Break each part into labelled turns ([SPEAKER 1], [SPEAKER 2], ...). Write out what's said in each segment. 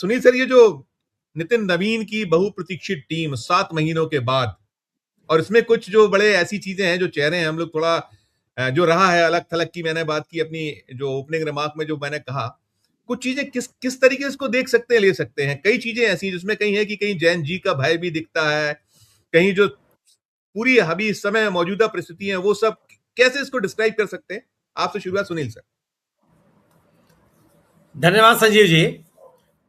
[SPEAKER 1] Sunil sir, ये जो नितिन नवीन की बहुप्रतीक्षित टीम 7 महीनों के बाद, और इसमें कुछ जो बड़े ऐसी चीजें हैं, जो चेहरे हैं, हम लोग थोड़ा जो रहा है अलग थलग की, मैंने बात की अपनी जो ओपनिंग रिमार्क में, जो मैंने कहा कुछ चीजें किस किस तरीके से इसको देख सकते हैं, ले सकते हैं। कई चीजें ऐसी हैं जिसमें कहीं है कि कहीं जैन जी का भय भी दिखता है, कहीं जो पूरी अभी इस समय मौजूदा परिस्थिति है वो सब, कैसे इसको डिस्क्राइब कर सकते हैं? आपसे शुरुआत सुनील सर।
[SPEAKER 2] धन्यवाद संजीव जी।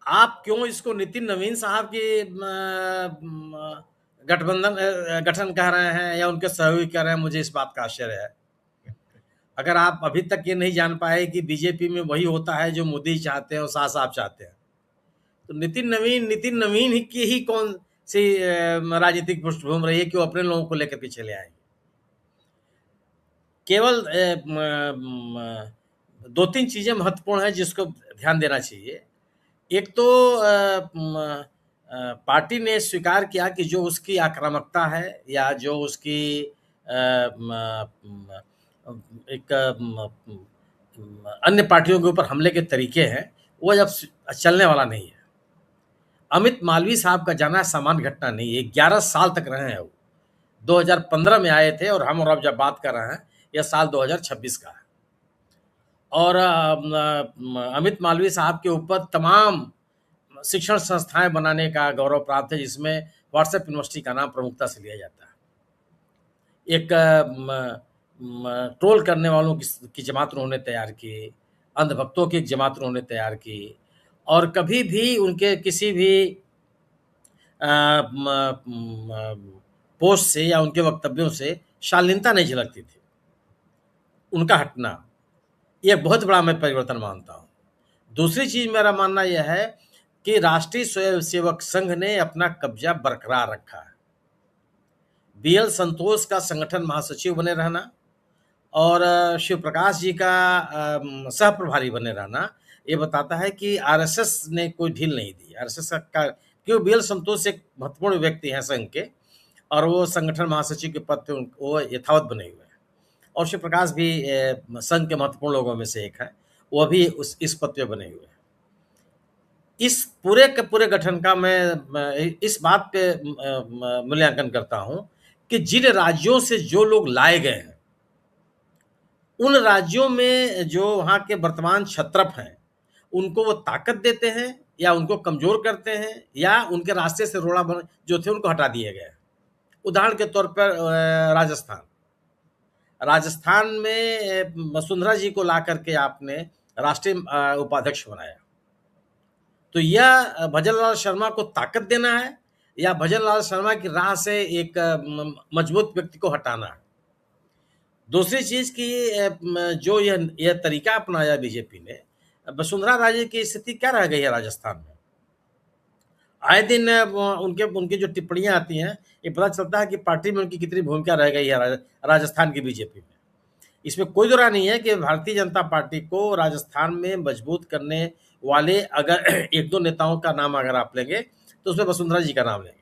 [SPEAKER 2] आप क्यों इसको नितिन नवीन साहब की गठबंधन गठन कह रहे हैं या उनके सहयोगी कह रहे हैं, मुझे इस बात का आश्चर्य है। अगर आप अभी तक ये नहीं जान पाए कि बीजेपी में वही होता है जो मोदी चाहते हैं और शाह साहब चाहते हैं, तो नितिन नवीन की ही कौन सी राजनीतिक पृष्ठभूमि रही है कि वो अपने लोगों को लेकर के चले आएंगे। केवल दो तीन चीजें महत्वपूर्ण है जिसको ध्यान देना चाहिए। एक तो पार्टी ने स्वीकार किया कि जो उसकी आक्रामकता है या जो उसकी एक अन्य पार्टियों के ऊपर हमले के तरीके हैं, वो जब चलने वाला नहीं है। अमित मालवीय साहब का जाना सामान्य घटना नहीं है। 11 साल तक रहे हैं वो। 2015 में आए थे और हम और अब जब बात कर रहे हैं, यह साल 2026 का है। और अमित मालवीय साहब के ऊपर तमाम शिक्षण संस्थाएं बनाने का गौरव प्राप्त है, जिसमें व्हाट्सएप यूनिवर्सिटी का नाम प्रमुखता से लिया जाता है। एक ट्रोल करने वालों की जमात उन्होंने तैयार की, अंधभक्तों की एक जमात उन्होंने तैयार की, और कभी भी उनके किसी भी पोस्ट से या उनके वक्तव्यों से शालीनता नहीं झलकती थी। उनका हटना यह बहुत बड़ा मैं परिवर्तन मानता हूँ। दूसरी चीज मेरा मानना यह है कि राष्ट्रीय स्वयंसेवक संघ ने अपना कब्जा बरकरार रखा है। बीएल संतोष का संगठन महासचिव बने रहना और शिव प्रकाश जी का सह प्रभारी बने रहना, ये बताता है कि आरएसएस ने कोई ढील नहीं दी। आरएसएस का, क्यों, बीएल संतोष एक महत्वपूर्ण व्यक्ति हैं संघ के, और वो संगठन महासचिव के पद पे वो यथावत बने हुए हैं। और शिव प्रकाश भी संघ के महत्वपूर्ण लोगों में से एक है, वो भी इस पद पे बने हुए हैं। इस पूरे के पूरे गठन का मैं इस बात पे मूल्यांकन करता हूं कि जिन राज्यों से जो लोग लाए गए हैं, उन राज्यों में जो वहां के वर्तमान क्षत्रप हैं, उनको वो ताकत देते हैं या उनको कमजोर करते हैं, या उनके रास्ते से रोड़ा बन जो थे उनको हटा दिए गए। उदाहरण के तौर पर राजस्थान में वसुंधरा जी को ला करके आपने राष्ट्रीय उपाध्यक्ष बनाया, तो यह भजन लाल शर्मा को ताकत देना है या भजन लाल शर्मा की राह से एक मजबूत व्यक्ति को हटाना है। दूसरी चीज की जो यह तरीका अपनाया बीजेपी ने, वसुंधरा राजे की स्थिति क्या रह गई है राजस्थान में। आए दिन उनकी जो टिप्पणियां आती हैं, ये पता चलता है कि पार्टी में उनकी कितनी भूमिका रह गई है राजस्थान की बीजेपी में। इसमें कोई दो राय नहीं है कि भारतीय जनता पार्टी को राजस्थान में मजबूत करने वाले अगर एक दो नेताओं का नाम अगर आप लेंगे, तो उसमें वसुंधरा जी का नाम लेंगे।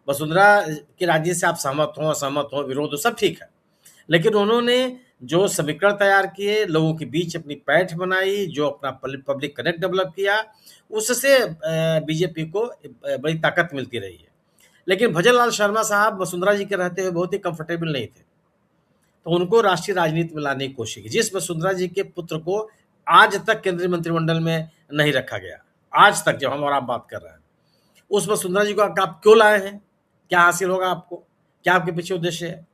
[SPEAKER 2] वसुंधरा की राजनीति से आप सहमत हो, असहमत हो, विरोध हो, सब ठीक है, लेकिन उन्होंने जो समीकरण तैयार किए, लोगों के बीच अपनी पैठ बनाई, जो अपना पब्लिक कनेक्ट डेवलप किया, उससे बीजेपी को बड़ी ताकत मिलती रही है। लेकिन भजन लाल शर्मा साहब वसुंधरा जी के रहते हुए बहुत ही कंफर्टेबल नहीं थे, तो उनको राष्ट्रीय राजनीति में लाने की कोशिश की, जिस वसुंधरा जी के पुत्र को आज तक केंद्रीय मंत्रिमंडल में नहीं रखा गया। आज तक जब हम और आप बात कर रहे हैं, उस वसुंधरा जी को आप क्यों लाए हैं? क्या हासिल होगा आपको? क्या आपके पीछे उद्देश्य है?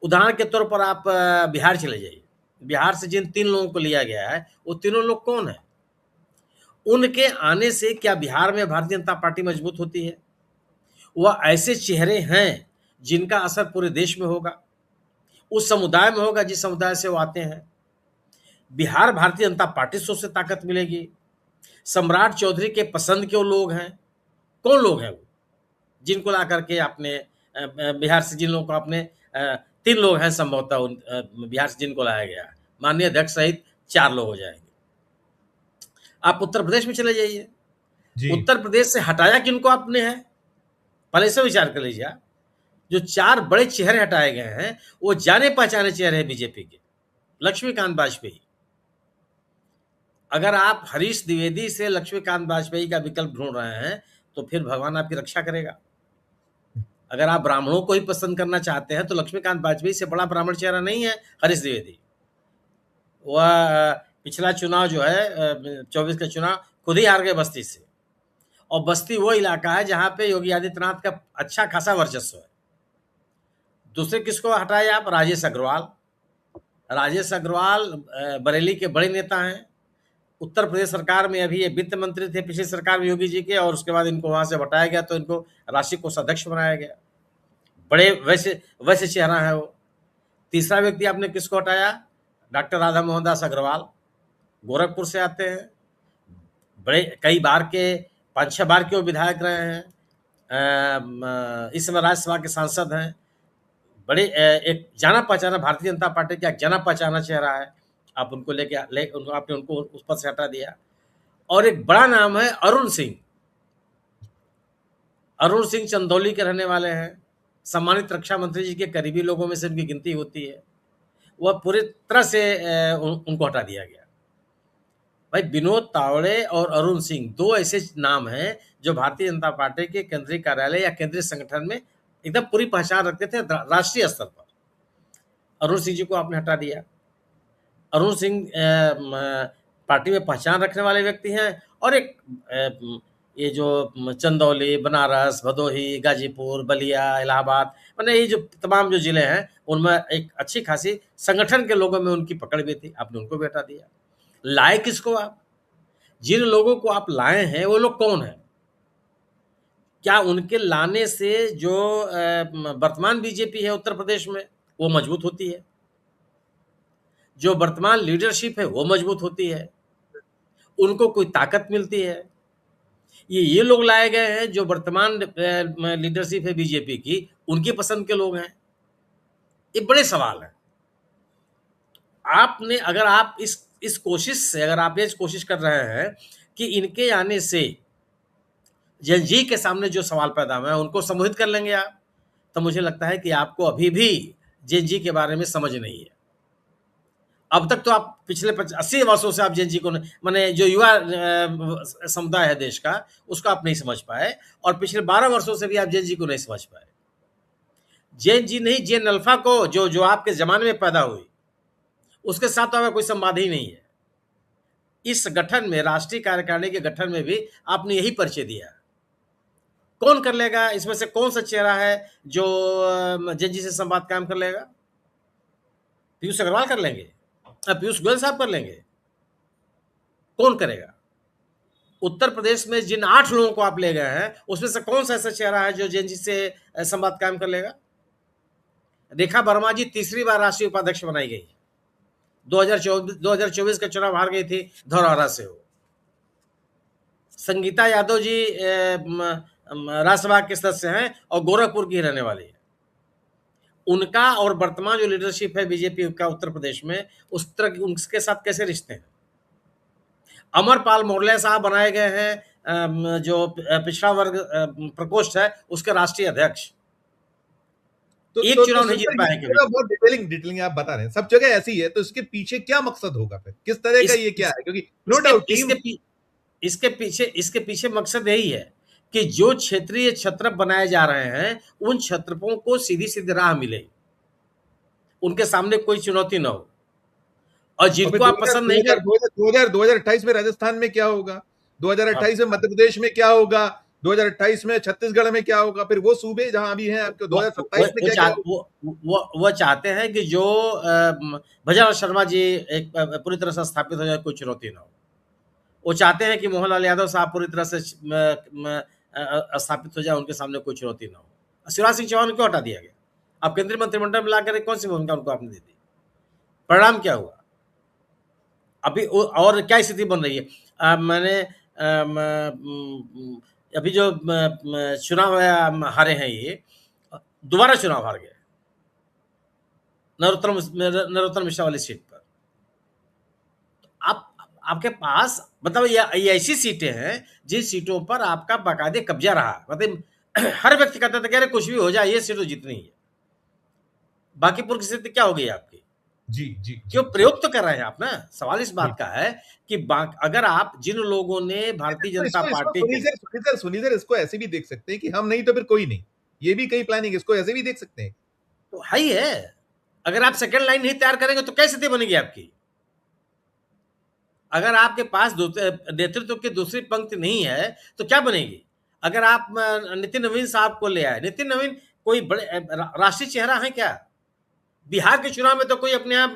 [SPEAKER 2] उदाहरण के तौर पर आप बिहार चले जाइए। बिहार से जिन 3 लोगों को लिया गया है, वो तीनों लोग कौन है? उनके आने से क्या बिहार में भारतीय जनता पार्टी मजबूत होती है? वह ऐसे चेहरे हैं जिनका असर पूरे देश में होगा, उस समुदाय में होगा जिस समुदाय से वो आते हैं। बिहार भारतीय जनता पार्टी से उससे ताकत मिलेगी। सम्राट चौधरी के पसंद के वो लोग हैं। कौन लोग हैं वो, जिनको ला करके आपने बिहार से जिन लोगों को आपने 3 लोग हैं संभवतः बिहार से जिनको लाया गया, माननीय अध्यक्ष सहित 4 लोग हो जाएंगे। आप उत्तर प्रदेश में चले जाइए, उत्तर प्रदेश से हटाया किनको आपने है, पहले से विचार कर लीजिए। जो 4 बड़े चेहरे हटाए गए हैं, वो जाने पहचाने चेहरे हैं बीजेपी के। लक्ष्मीकांत वाजपेयी, अगर आप हरीश द्विवेदी से लक्ष्मीकांत वाजपेयी का विकल्प ढूंढ रहे हैं, तो फिर भगवान आपकी रक्षा करेगा। अगर आप ब्राह्मणों को ही पसंद करना चाहते हैं, तो लक्ष्मीकांत वाजपेयी से बड़ा ब्राह्मण चेहरा नहीं है हरीश द्विवेदी। वह पिछला चुनाव जो है 24 का चुनाव खुद ही हार गए बस्ती से, और बस्ती वो इलाका है जहां पे योगी आदित्यनाथ का अच्छा खासा वर्चस्व है। दूसरे किसको हटाए आप? राजेश अग्रवाल। राजेश अग्रवाल बरेली के बड़े नेता हैं। उत्तर प्रदेश सरकार में अभी ये वित्त मंत्री थे पिछली सरकार में योगी जी के, और उसके बाद इनको वहां से हटाया गया, तो इनको राष्ट्रीय कोषाध्यक्ष बनाया गया। बड़े वैसे वैसे चेहरा है वो। तीसरा व्यक्ति आपने किसको हटाया? डॉक्टर राधा मोहन दास अग्रवाल, गोरखपुर से आते हैं, बड़े कई बार के 5-6 बार के वो विधायक रहे हैं, इस समय राज्यसभा के सांसद हैं, बड़े एक जाना पहचाना भारतीय जनता पार्टी का एक जाना पहचाना चेहरा है। आप उनको आपने उनको उस पद से हटा दिया। और एक बड़ा नाम है अरुण सिंह। अरुण सिंह चंदौली के रहने वाले हैं, सम्मानित रक्षा मंत्री जी के करीबी लोगों में से उनकी गिनती होती है। वह पूरी तरह से उनको हटा दिया गया। भाई, विनोद तावड़े और अरुण सिंह दो ऐसे नाम हैं जो भारतीय जनता पार्टी के केंद्रीय कार्यालय या केंद्रीय संगठन में एकदम पूरी पहचान रखते थे राष्ट्रीय स्तर पर। अरुण सिंह जी को आपने हटा दिया। अरुण सिंह पार्टी में पहचान रखने वाले व्यक्ति हैं, और एक ये जो चंदौली, बनारस, भदोही, गाजीपुर, बलिया, इलाहाबाद, मैंने ये जो तमाम जो जिले हैं उनमें एक अच्छी खासी संगठन के लोगों में उनकी पकड़ भी थी, आपने उनको भी हटा दिया। लाए किसको आप? जिन लोगों को आप लाए हैं वो लोग कौन है? क्या उनके लाने से जो वर्तमान बीजेपी है उत्तर प्रदेश में वो मजबूत होती है? जो वर्तमान लीडरशिप है वो मजबूत होती है? उनको कोई ताकत मिलती है? ये लोग लाए गए हैं जो वर्तमान लीडरशिप है बीजेपी की, उनकी पसंद के लोग हैं? ये बड़े सवाल हैं। आपने अगर आप इस कोशिश से, अगर आप ये कोशिश कर रहे हैं कि इनके आने से जनजी के सामने जो सवाल पैदा हुए हैं उनको संबोधित कर लेंगे आप, तो मुझे लगता है कि आपको अभी भी जनजी के बारे में समझ नहीं है। अब तक तो आप पिछले 80 वर्षों से आप जनजी को, माने जो युवा समुदाय है देश का, उसको आप नहीं समझ पाए, और पिछले 12 वर्षों से भी आप जनजी को नहीं समझ पाए। जनजी नहीं, जेन अल्फा को जो आपके जमाने में पैदा हुई, उसके साथ तो आपका कोई संवाद ही नहीं है। इस गठन में, राष्ट्रीय कार्यकारिणी के गठन में भी आपने यही परिचय दिया। कौन कर लेगा इसमें से? कौन सा चेहरा है जो जनजी से संवाद कायम कर लेगा? पीयूष अग्रवाल कर लेंगे? पीयूष गोयल साहब कर लेंगे? कौन करेगा? उत्तर प्रदेश में जिन 8 लोगों को आप ले गए हैं उसमें से कौन सा ऐसा चेहरा है जो जनजी से संवाद कायम कर लेगा? रेखा वर्मा जी तीसरी बार राष्ट्रीय उपाध्यक्ष बनाई गई। 2024 का चुनाव हार गई थी धौरहरा से। हो संगीता यादव जी राज्यसभा के सदस्य हैं और गोरखपुर की रहने वाली है। उनका और वर्तमान जो लीडरशिप है बीजेपी का उत्तर प्रदेश में, उस तरह उनके साथ कैसे रिश्ते हैं? अमरपाल मौर्य साहब बनाए गए हैं जो पिछड़ा वर्ग प्रकोष्ठ है उसके राष्ट्रीय अध्यक्ष। एक चुनाव नहीं जीत पाए।
[SPEAKER 1] बहुत डिटेलिंग आप बता रहे हैं, सब जगह ऐसी है, तो इसके पीछे क्या मकसद होगा फिर? किस तरह का ये क्या है? क्योंकि नो डाउट
[SPEAKER 2] इसके पीछे मकसद यही है कि जो क्षेत्रीय छत्रप बनाए जा रहे हैं उन छत्रपों को सीधी सीधी राह मिले, उनके सामने कोई चुनौती ना हो, और जिनको आप पसंद नहीं कर।
[SPEAKER 1] 2028 में राजस्थान में क्या होगा? 2028 में मध्य प्रदेश में क्या होगा? 2028 में छत्तीसगढ़ में क्या होगा? फिर वो सूबे जहां भी हैं आपके 2027 में क्या
[SPEAKER 2] वो चाहते हैं कि जो भजन शर्मा जी एक पूरी तरह से स्थापित हो जाए, कोई चुनौती ना हो। वो चाहते हैं कि मोहनलाल यादव साहब पूरी तरह से स्थापित हो जाए, उनके सामने कोई चुनौती ना हो। शिवराज सिंह चौहान को हटा दिया गया। अब केंद्रीय मंत्रिमंडल में लाकर कौन सी भूमिका उनको आपने दे दी? परिणाम क्या हुआ? अभी और क्या स्थिति बन रही है? मैंने अभी जो चुनाव हारे हैं, ये दोबारा चुनाव हार गए नरोत्तम मिश्रा वाली सीट पर। आपके पास मतलब ये ऐसी सीटें हैं जिन सीटों पर आपका बाकायदे कब्जा रहा। मतलब हर व्यक्ति कहता था कि अरे कुछ भी हो जाए, ये सीट तो जीतनी है। बांकीपुर की स्थिति क्या हो गई आपकी?
[SPEAKER 1] जी, जी,
[SPEAKER 2] क्यों
[SPEAKER 1] जी, जी।
[SPEAKER 2] प्रयोग तो कर रहे हैं आप ना। सवाल इस
[SPEAKER 1] जी।
[SPEAKER 2] बात का है कि अगर आप जिन लोगों ने भारतीय
[SPEAKER 1] इसको
[SPEAKER 2] जनता
[SPEAKER 1] इसको इसको
[SPEAKER 2] पार्टी के,
[SPEAKER 1] सुनिए सर, इसको ऐसे भी देख सकते हैं कि हम नहीं तो फिर कोई नहीं। ये भी कई प्लानिंग, इसको ऐसे भी देख सकते हैं।
[SPEAKER 2] तो है ही है। अगर आप सेकंड लाइन नहीं तैयार करेंगे तो क्या स्थिति बनेगी आपकी? अगर आपके पास नेतृत्व की दूसरी पंक्ति नहीं है तो क्या बनेगी? अगर आप नितिन नवीन साहब को ले आए, नितिन नवीन कोई बड़े राष्ट्रीय चेहरा है क्या? बिहार के चुनाव में तो कोई अपने आप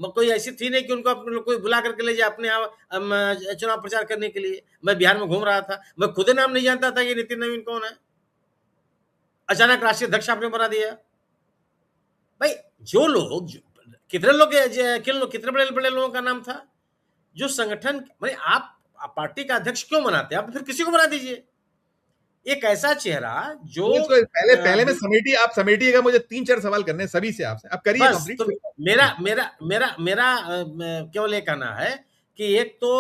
[SPEAKER 2] कोई ऐसी थी नहीं कि उनको कोई बुला करके ले जाए अपने आप चुनाव प्रचार करने के लिए। मैं बिहार में घूम रहा था, मैं खुद नाम नहीं जानता था कि नितिन नवीन कौन है। अचानक राष्ट्रीय अध्यक्ष आपने बना दिया। भाई जो लोग कितने लोग, कितने बड़े बड़े लोगों का नाम था जो संगठन, भाई आप पार्टी का अध्यक्ष क्यों बनाते हैं? आप फिर किसी को बना दीजिए। एक ऐसा चेहरा जो
[SPEAKER 1] इसको पहले पहले में
[SPEAKER 2] अ,
[SPEAKER 1] समेटिए, आप समेटिएगा, मुझे 3-4 सवाल करने हैं सभी से आपसे। आप करिए
[SPEAKER 2] बस
[SPEAKER 1] कंप्लीट
[SPEAKER 2] तो
[SPEAKER 1] कोई बात
[SPEAKER 2] मेरा
[SPEAKER 1] नहीं।
[SPEAKER 2] मेरा मेरा मेरा केवल ये कहना है कि एक तो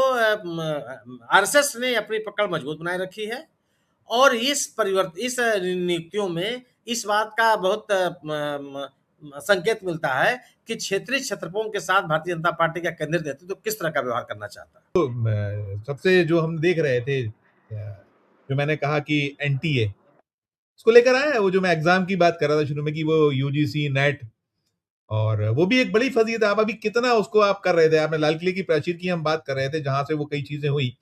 [SPEAKER 2] आरएसएस ने अपनी पकड़ मजबूत बनाए रखी है, और इस नियुक्तियों में इस बात का बहुत संकेत मिलता है कि क्षेत्रीय छत्रपों के साथ भारतीय जनता पार्टी का केंद्रीय नेतृत्व तो किस तरह का व्यवहार करना चाहता है।
[SPEAKER 1] सबसे जो हम देख रहे थे, जो मैंने कहा कि एनटीए इसको लेकर आया है, वो जो मैं एग्जाम की बात कर रहा था शुरू में कि वो यूजीसी नेट, और वो भी एक बड़ी फजीहत है। आप अभी कितना उसको आप कर रहे थे, आपने लाल किले की प्राचीर की हम बात कर रहे थे, जहां से वो कई चीजें हुई।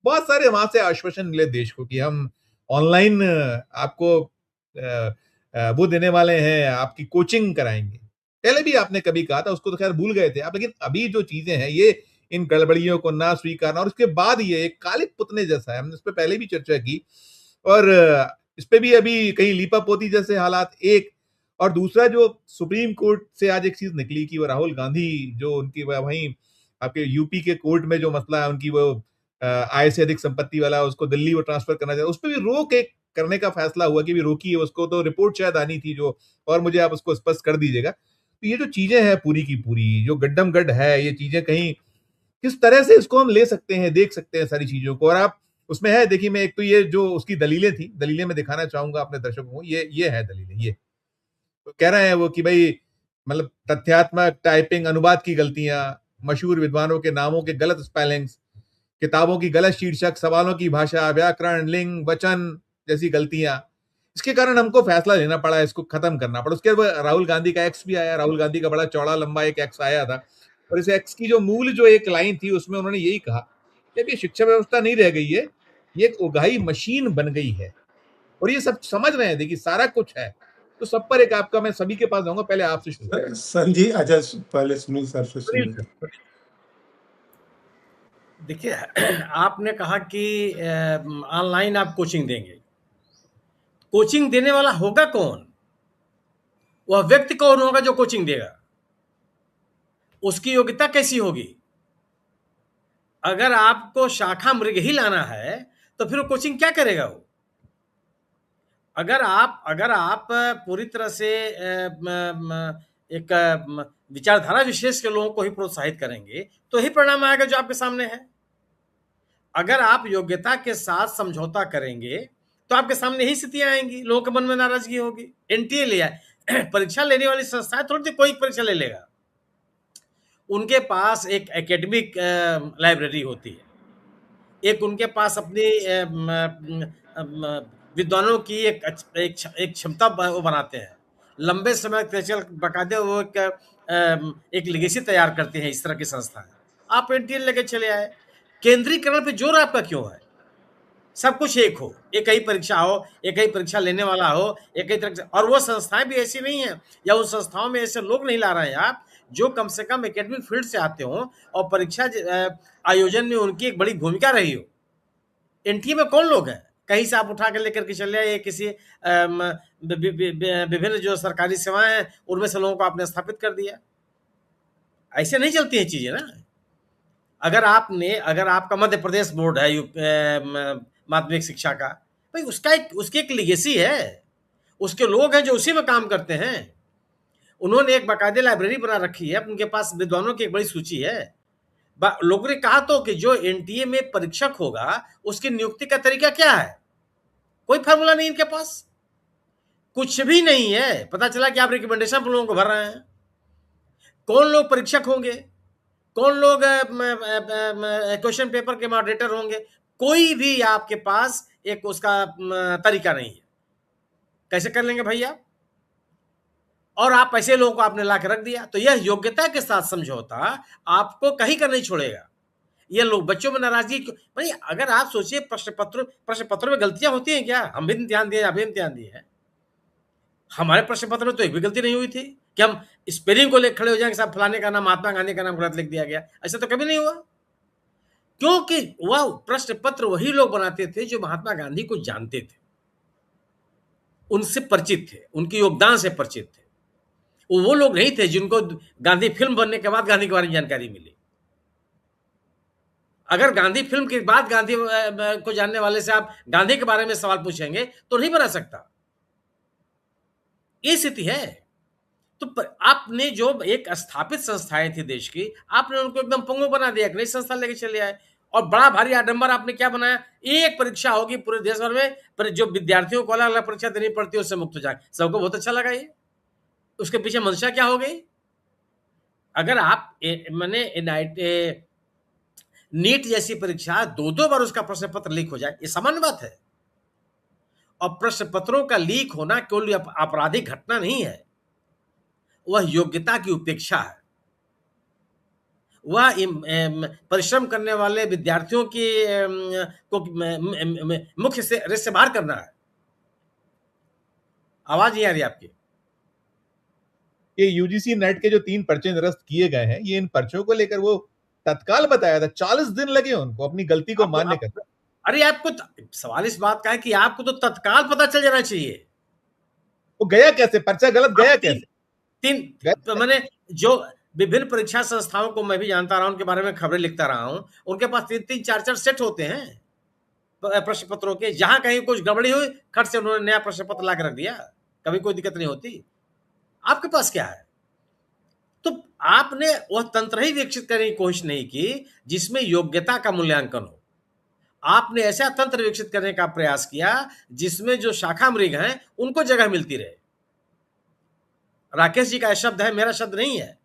[SPEAKER 1] बहुत सारे वहां से आश्वासन मिले देश को कि हम ऑनलाइन आपको वो देने वाले हैं, आपकी कोचिंग कराएंगे। पहले भी आपने कभी कहा था, उसको तो खैर भूल गए थे आप, लेकिन अभी जो चीजें हैं ये, इन गड़बड़ियों को ना स्वीकारना, और उसके बाद ये एक काले पुतले जैसा है। हमने इस पर पहले भी चर्चा की, और इस पे भी अभी कहीं लीपापोती जैसे हालात एक, और दूसरा जो सुप्रीम कोर्ट से आज एक चीज निकली कि वो राहुल गांधी, जो उनकी वहीं आपके यूपी के कोर्ट में जो मसला है, उनकी वो आय से अधिक संपत्ति वाला, उसको दिल्ली वो ट्रांसफर करना चाहते, उस पर भी रोक एक करने का फैसला हुआ कि भी रोकिए उसको, तो रिपोर्ट शायद आनी थी जो, और मुझे आप उसको स्पष्ट कर दीजिएगा। तो ये जो चीजें हैं पूरी की पूरी, जो गड्डम गड्ड है, ये चीजें कहीं किस तरह से इसको हम ले सकते हैं, देख सकते हैं सारी चीजों को। और आप उसमें है, देखिए, मैं एक तो ये जो उसकी दलीलें थी, दलीलें मैं दिखाना चाहूंगा अपने दर्शकों को, ये है दलीलें, ये तो कह रहे हैं वो कि भाई, मतलब तथ्यात्मक टाइपिंग, अनुवाद की गलतियां, मशहूर विद्वानों के नामों के गलत स्पेलिंग्स, किताबों की गलत शीर्षक, सवालों की भाषा, व्याकरण, लिंग, वचन जैसी गलतियां, इसके कारण हमको फैसला लेना पड़ा, इसको खत्म करना पड़ा। उसके बाद राहुल गांधी का एक्स भी आया, राहुल गांधी का बड़ा चौड़ा लंबा एक एक्स आया था, और इस एक्स की जो मूल जो एक लाइन थी उसमें उन्होंने यही कहा कि अब ये शिक्षा व्यवस्था नहीं रह गई है, ये एक उगाही मशीन बन गई है। और ये सब समझ रहे हैं, देखिए सारा कुछ है। तो सब पर एक आपका, मैं सभी के पास जाऊंगा, पहले आपसे शुरू।
[SPEAKER 3] संजी, अच्छा पहले सुनील सर से
[SPEAKER 1] सुनील
[SPEAKER 3] सुनिए।
[SPEAKER 1] सर।
[SPEAKER 2] देखिए आपने कहा कि ऑनलाइन आप कोचिंग देंगे। कोचिंग देने वाला होगा कौन? वह व्यक्ति कौन होगा जो कोचिंग देगा? उसकी योग्यता कैसी होगी? अगर आपको शाखा मृग ही लाना है तो फिर वो कोचिंग क्या करेगा वो? अगर आप पूरी तरह से एक विचारधारा विशेष के लोगों को ही प्रोत्साहित करेंगे तो ही परिणाम आएगा जो आपके सामने है। अगर आप योग्यता के साथ समझौता करेंगे तो आपके सामने ही स्थितियां आएंगी, लोगों के मन में नाराजगी होगी। एनटीए लिया परीक्षा लेने वाली संस्थाएं थोड़ी कोई परीक्षा ले लेगा। उनके पास एक एकेडमिक लाइब्रेरी होती है, एक उनके पास अपनी विद्वानों की एक क्षमता वो बनाते हैं, लंबे समय तक चल बकायदे वो एक लेगेसी तैयार करते हैं इस तरह की संस्थाएं। आप एनटीए लेके चले आए, केंद्रीकरण पे जोर आपका क्यों है? सब कुछ एक हो, एक ही परीक्षा हो, एक ही परीक्षा लेने वाला हो, एक ही तरह से, और वो संस्थाएं भी ऐसी नहीं है, या उन संस्थाओं में ऐसे लोग नहीं ला रहे हैं आप जो कम से कम एकेडमिक फील्ड से आते हो और परीक्षा आयोजन में उनकी एक बड़ी भूमिका रही हो। एनटीए में कौन लोग हैं? कहीं से आप उठा के लेकर के चले आए, किसी विभिन्न जो सरकारी सेवाएं हैं उनमें से लोगों को आपने स्थापित कर दिया। ऐसे नहीं चलती हैं चीजें ना। अगर आपका मध्य प्रदेश बोर्ड है माध्यमिक शिक्षा का, भाई उसकी एक लेगेसी है, उसके लोग हैं जो उसी में काम करते हैं। उन्होंने एक बाकायदे लाइब्रेरी बना रखी है, उनके पास विद्वानों की एक बड़ी सूची है। लोगों ने कहा तो कि जो एनटीए में परीक्षक होगा उसकी नियुक्ति का तरीका क्या है? कोई फार्मूला नहीं इनके पास, कुछ भी नहीं है। पता चला कि आप रिकमेंडेशन पर लोगों को भर रहे हैं। कौन लोग परीक्षक होंगे, कौन लोग क्वेश्चन पेपर के मॉडरेटर होंगे, कोई भी आपके पास एक उसका तरीका नहीं है। कैसे कर लेंगे भैया? और आप ऐसे लोगों को आपने ला के रख दिया, तो यह योग्यता के साथ समझौता आपको कहीं का नहीं छोड़ेगा। ये लोग बच्चों में नाराजगी भाई, अगर आप सोचिए प्रश्न पत्र में गलतियां होती हैं क्या? हम भी ध्यान दिए, अभी ध्यान दिए हैं। हमारे प्रश्न पत्र में तो एक भी गलती नहीं हुई थी कि हम स्पेलिंग को लेकर खड़े हो जाएंगे, साहब फलाने का नाम, महात्मा गांधी का नाम गलत लिख दिया गया। ऐसा तो कभी नहीं हुआ, क्योंकि वह प्रश्न पत्र वही लोग बनाते थे जो महात्मा गांधी को जानते थे, उनसे परिचित थे, उनके योगदान से परिचित थे। वो लोग नहीं थे जिनको गांधी फिल्म बनने के बाद गांधी के बारे में जानकारी मिली। अगर गांधी फिल्म के बाद गांधी को जानने वाले से आप गांधी के बारे में सवाल पूछेंगे तो नहीं बना सकता। ये स्थिति है। तो आपने जो एक स्थापित संस्थाएं थी देश की, आपने उनको एकदम पंगु बना दिया, एक नई संस्था लेके चले आए और बड़ा भारी आडंबर आपने क्या बनाया, एक परीक्षा होगी पूरे देश भर में, पर जो विद्यार्थियों को अलग अलग परीक्षा देनी पड़ती है उससे मुक्त हो जाए। सबको बहुत अच्छा लगा ये। उसके पीछे मंशा क्या हो गई? अगर आप मैंने नीट जैसी परीक्षा दो बार उसका प्रश्न पत्र लीक हो जाए, ये सामान्य बात है। और प्रश्न पत्रों का लीक होना केवल आपराधिक घटना नहीं है, वह योग्यता की उपेक्षा है। वह परिश्रम करने वाले विद्यार्थियों की को मुख्य से बाहर करना है। आवाज नहीं आ रही आपकी?
[SPEAKER 1] ये यूजीसी नेट के जो 3 पर्चे निरस्त किए गए हैं, ये इन पर्चों को लेकर वो तत्काल बताया था, 40 दिन लगे उनको अपनी गलती को मानने का।
[SPEAKER 2] अरे आपको सवाल इस बात का है कि आपको तो तत्काल पता चल जाना चाहिए।
[SPEAKER 1] वो गया कैसे? पर्चा गलत गया कैसे?
[SPEAKER 2] तो मैंने जो विभिन्न परीक्षा संस्थाओं को मैं भी जानता रहा हूं, उनके बारे में खबरें लिखता रहा हूं, उनके पास 3-3, 4-4 सेट होते हैं प्रश्न पत्रों के। जहां कहीं कुछ गड़बड़ी हुई, खट से उन्होंने नया प्रश्न पत्र ला के रख दिया, कभी कोई दिक्कत नहीं होती। आपके पास क्या है? तो आपने वह तंत्र ही विकसित करने की कोशिश नहीं की जिसमें योग्यता का मूल्यांकन हो। आपने ऐसा तंत्र विकसित करने का प्रयास किया जिसमें जो शाखा मृग हैं उनको जगह मिलती रहे। राकेश जी का शब्द है, मेरा शब्द नहीं है।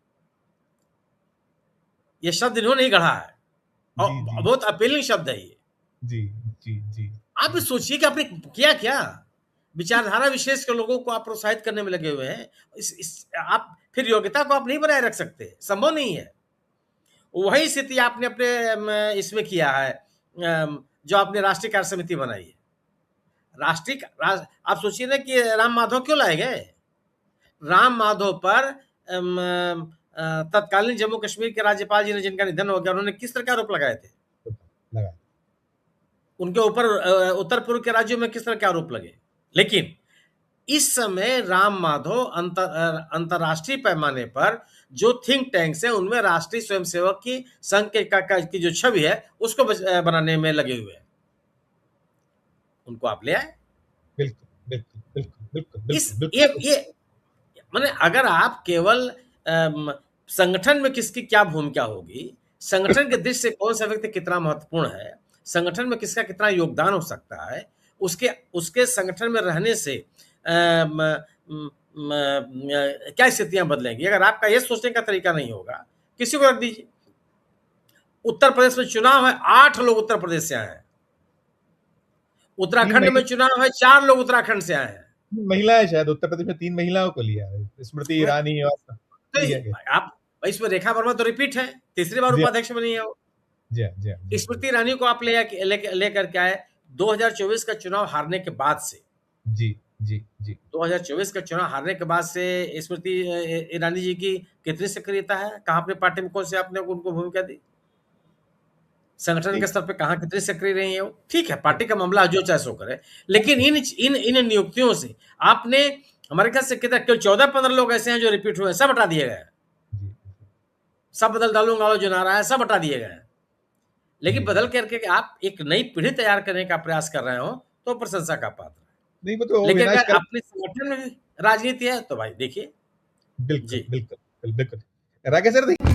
[SPEAKER 2] यह शब्द इन्होंने ही गढ़ा है और बहुत अपीलिंग शब्द है ये।
[SPEAKER 1] जी जी जी।
[SPEAKER 2] आप सोचिए कि आपने किया क्या? विचारधारा विशेष के लोगों को आप प्रोत्साहित करने में लगे हुए हैं। आप फिर योग्यता को आप नहीं बनाए रख सकते, संभव नहीं है। वही स्थिति आपने अपने इसमें किया है, जो आपने राष्ट्रीय कार्य समिति बनाई है। आप सोचिए ना कि राम माधव क्यों लाए गए? राम माधव पर तत्कालीन जम्मू कश्मीर के राज्यपाल जी ने, जिनका निधन हो गया, उन्होंने किस तरह के आरोप लगाए थे? उनके ऊपर उत्तर पूर्व के राज्यों में किस तरह के आरोप लगे? लेकिन इस समय राम माधव अंतरराष्ट्रीय पैमाने पर जो थिंक टैंक्स हैं उनमें राष्ट्रीय स्वयंसेवक की संघ की जो छवि है उसको बनाने में लगे हुए हैं। उनको आप ले आए।
[SPEAKER 1] बिल्कुल बिल्कुल बिल्कुल बिल्कुल।
[SPEAKER 2] ये माने अगर आप केवल संगठन में किसकी क्या भूमिका होगी, संगठन के दृष्टि से कौन सा व्यक्ति कितना महत्वपूर्ण है, संगठन में किसका कितना योगदान हो सकता है, उसके संगठन में रहने से क्या स्थितियां बदलेंगी, अगर आपका यह सोचने का तरीका नहीं होगा, किसी को रख दीजिए। उत्तर प्रदेश में चुनाव है, 8 लोग उत्तर प्रदेश से आए हैं। उत्तराखंड में चुनाव है, 4 लोग उत्तराखंड से आए हैं।
[SPEAKER 1] महिलाएं शायद उत्तर प्रदेश में 3 महिलाओं को लिया है, स्मृति ईरानी और
[SPEAKER 2] आप इसमें रेखा वर्मा तो रिपीट है, तीसरी बार उपाध्यक्ष बनी है वो। स्मृति ईरानी को आप लेकर के आए 2024 का चुनाव हारने के बाद से।
[SPEAKER 1] जी जी जी।
[SPEAKER 2] 2024 का चुनाव हारने के बाद से स्मृति ईरानी जी की कितनी सक्रियता है? कहाँ अपने पार्टी में कौन से आपने उनको भूमिका दी? संगठन के स्तर पे कहाँ कितनी सक्रिय रही है वो? ठीक है, पार्टी का मामला जो चाहे सो करे, लेकिन इन नियुक्तियों से आपने हमारे ख्याल से कितना 14-15 लोग ऐसे हैं जो रिपीट हुए, सब हटा दिए गए। सब बदल डालूंगा जो नारा है, सब हटा दिए गए। लेकिन बदल करके आप एक नई पीढ़ी तैयार करने का प्रयास कर रहे हो तो प्रशंसा का पात्र है।
[SPEAKER 1] नहीं,
[SPEAKER 2] लेकिन अगर अपने संगठन में राजनीति है तो भाई देखिए।
[SPEAKER 1] बिल्कुल बिल्कुल बिल्कुल। राकेश सर देखिए